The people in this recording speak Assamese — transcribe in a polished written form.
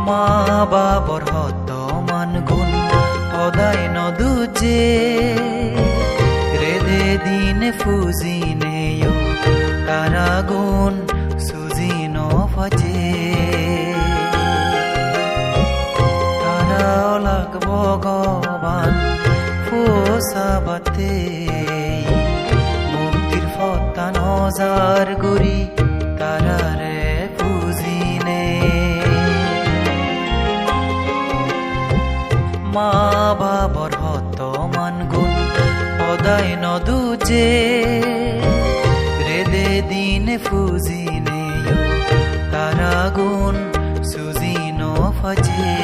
মা বাবৰ হতমান গুণ সদায় নদুজে রেদে দিন ফুজিনেও তারা গুণ সুজি নফাজে তারা অলাক ভগবান ফোসাবাতে মুক্তির ফতা নজার গুরি তারারে ফুজিনে মা বাবৰ হতমান গুণ সদায় নদুজে ৰেদে দিন ফুজিনেও তাৰা গুণ সুজি নফাজে